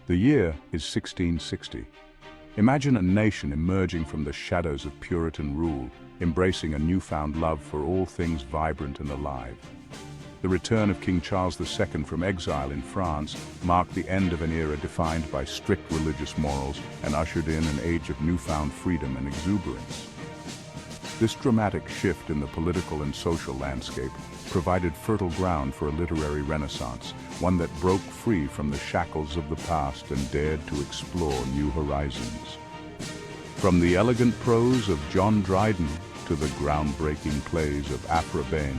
The year is 1660. Imagine a nation emerging from the shadows of Puritan rule, embracing a newfound love for all things vibrant and alive. The return of King Charles II from exile in France marked the end of an era defined by strict religious morals and ushered in an age of newfound freedom and exuberance. This dramatic shift in the political and social landscape provided fertile ground for a literary renaissance, one that broke free from the shackles of the past and dared to explore new horizons. From the elegant prose of John Dryden to the groundbreaking plays of Aphra Behn,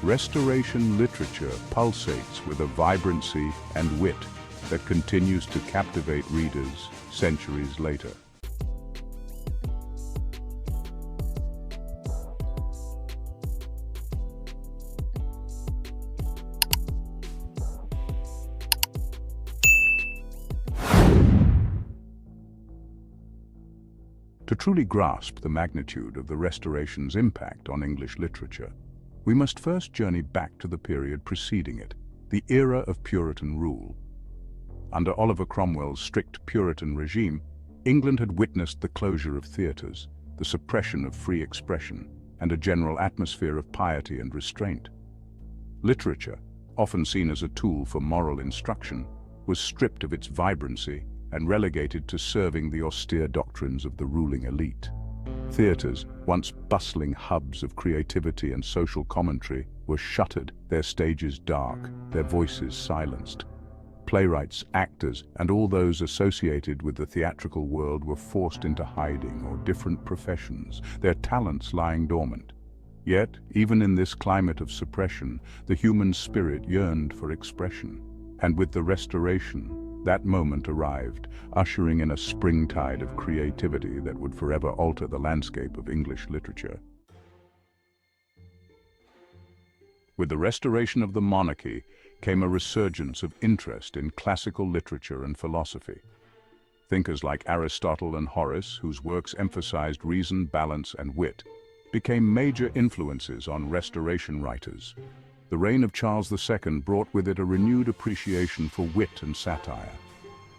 Restoration literature pulsates with a vibrancy and wit that continues to captivate readers centuries later. To truly grasp the magnitude of the Restoration's impact on English literature, we must first journey back to the period preceding it, the era of Puritan rule. Under Oliver Cromwell's strict Puritan regime, England had witnessed the closure of theatres, the suppression of free expression, and a general atmosphere of piety and restraint. Literature, often seen as a tool for moral instruction, was stripped of its vibrancy and relegated to serving the austere doctrines of the ruling elite. Theatres, once bustling hubs of creativity and social commentary, were shuttered, their stages dark, their voices silenced. Playwrights, actors, and all those associated with the theatrical world were forced into hiding or different professions, their talents lying dormant. Yet, even in this climate of suppression, the human spirit yearned for expression. And with the Restoration, that moment arrived, ushering in a springtide of creativity that would forever alter the landscape of English literature. With the restoration of the monarchy came a resurgence of interest in classical literature and philosophy. Thinkers like Aristotle and Horace, whose works emphasized reason, balance, and wit, became major influences on Restoration writers. The reign of Charles II brought with it a renewed appreciation for wit and satire.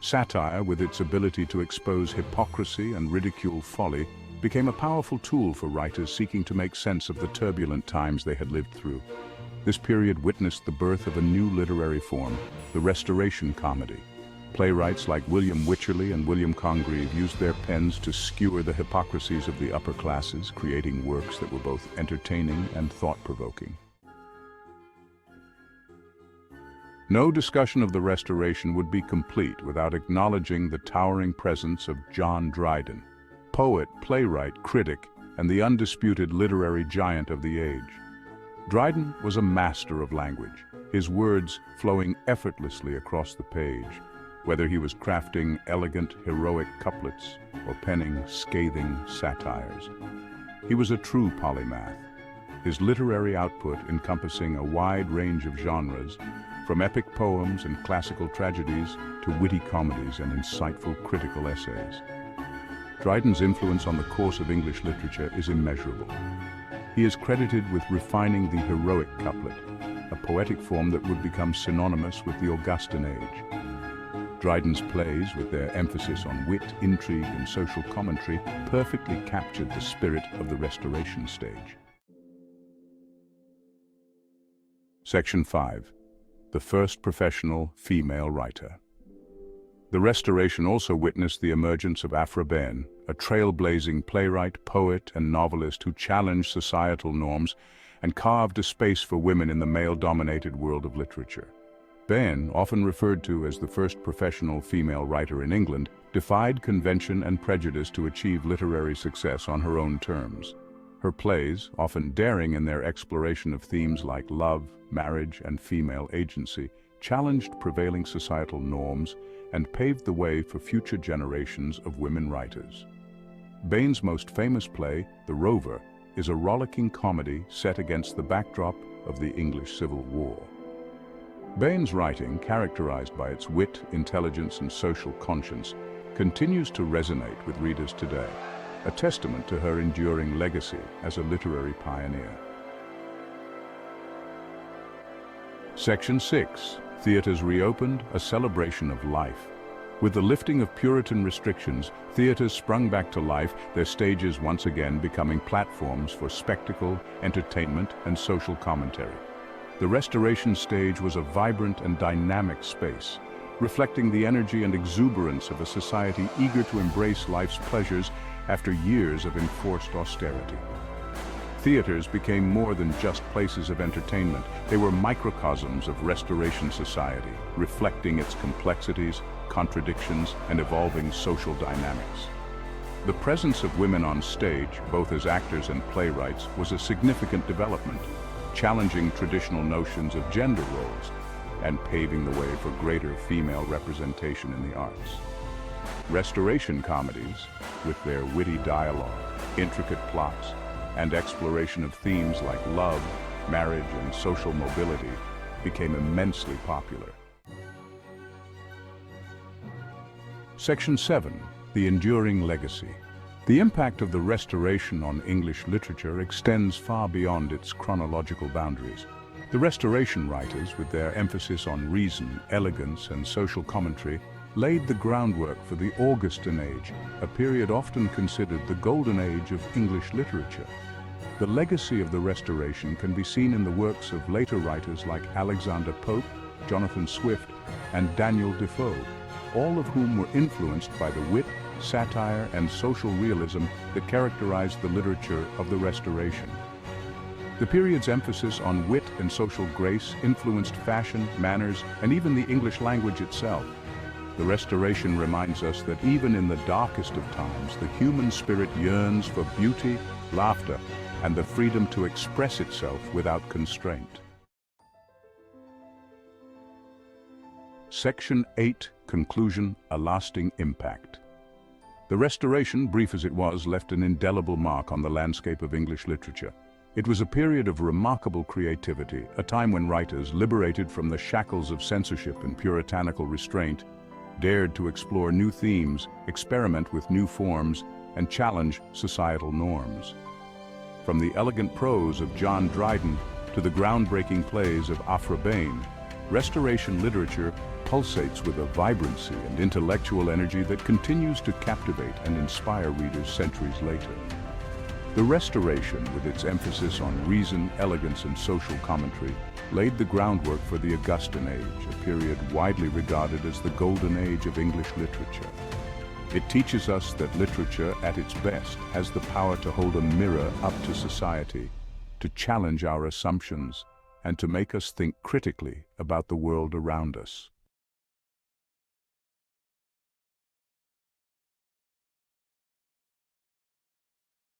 Satire, with its ability to expose hypocrisy and ridicule folly, became a powerful tool for writers seeking to make sense of the turbulent times they had lived through. This period witnessed the birth of a new literary form, the Restoration comedy. Playwrights like William Wycherley and William Congreve used their pens to skewer the hypocrisies of the upper classes, creating works that were both entertaining and thought-provoking. No discussion of the Restoration would be complete without acknowledging the towering presence of John Dryden, poet, playwright, critic, and the undisputed literary giant of the age. Dryden was a master of language, his words flowing effortlessly across the page, whether he was crafting elegant, heroic couplets or penning scathing satires. He was a true polymath, his literary output encompassing a wide range of genres, from epic poems and classical tragedies to witty comedies and insightful critical essays. Dryden's influence on the course of English literature is immeasurable. He is credited with refining the heroic couplet, a poetic form that would become synonymous with the Augustan age. Dryden's plays, with their emphasis on wit, intrigue, and social commentary, perfectly captured the spirit of the Restoration stage. Section 5. The first professional female writer. The Restoration also witnessed the emergence of Afra Behn, a trailblazing playwright, poet, and novelist who challenged societal norms and carved a space for women in the male-dominated world of literature. Behn, often referred to as the first professional female writer in England, defied convention and prejudice to achieve literary success on her own terms. Her plays, often daring in their exploration of themes like love, marriage, and female agency, challenged prevailing societal norms and paved the way for future generations of women writers. Behn's most famous play, The Rover, is a rollicking comedy set against the backdrop of the English Civil War. Behn's writing, characterized by its wit, intelligence, and social conscience, continues to resonate with readers today, a testament to her enduring legacy as a literary pioneer. Section 6. Theaters reopened, a celebration of life. With the lifting of Puritan restrictions, theaters sprung back to life, their stages once again becoming platforms for spectacle, entertainment, and social commentary. The Restoration stage was a vibrant and dynamic space, reflecting the energy and exuberance of a society eager to embrace life's pleasures after years of enforced austerity. Theaters became more than just places of entertainment. They were microcosms of Restoration society, reflecting its complexities, contradictions, and evolving social dynamics. The presence of women on stage, both as actors and playwrights, was a significant development, challenging traditional notions of gender roles and paving the way for greater female representation in the arts. Restoration comedies, with their witty dialogue, intricate plots, and exploration of themes like love, marriage, and social mobility, became immensely popular. Section 7. The Enduring Legacy. The impact of the Restoration on English literature extends far beyond its chronological boundaries. The Restoration writers, with their emphasis on reason, elegance, and social commentary, laid the groundwork for the Augustan Age, a period often considered the golden age of English literature. The legacy of the Restoration can be seen in the works of later writers like Alexander Pope, Jonathan Swift, and Daniel Defoe, all of whom were influenced by the wit, satire, and social realism that characterized the literature of the Restoration. The period's emphasis on wit and social grace influenced fashion, manners, and even the English language itself. The Restoration reminds us that even in the darkest of times, the human spirit yearns for beauty, laughter, and the freedom to express itself without constraint. Section 8. Conclusion: A lasting impact. The Restoration, brief as it was, left an indelible mark on the landscape of English literature. It was a period of remarkable creativity, a time when writers, liberated from the shackles of censorship and puritanical restraint, dared to explore new themes, experiment with new forms, and challenge societal norms. From the elegant prose of John Dryden to the groundbreaking plays of Aphra Behn, Restoration literature pulsates with a vibrancy and intellectual energy that continues to captivate and inspire readers centuries later. The Restoration, with its emphasis on reason, elegance, and social commentary, laid the groundwork for the Augustan Age, a period widely regarded as the golden age of English literature. It teaches us that literature, at its best, has the power to hold a mirror up to society, to challenge our assumptions, and to make us think critically about the world around us.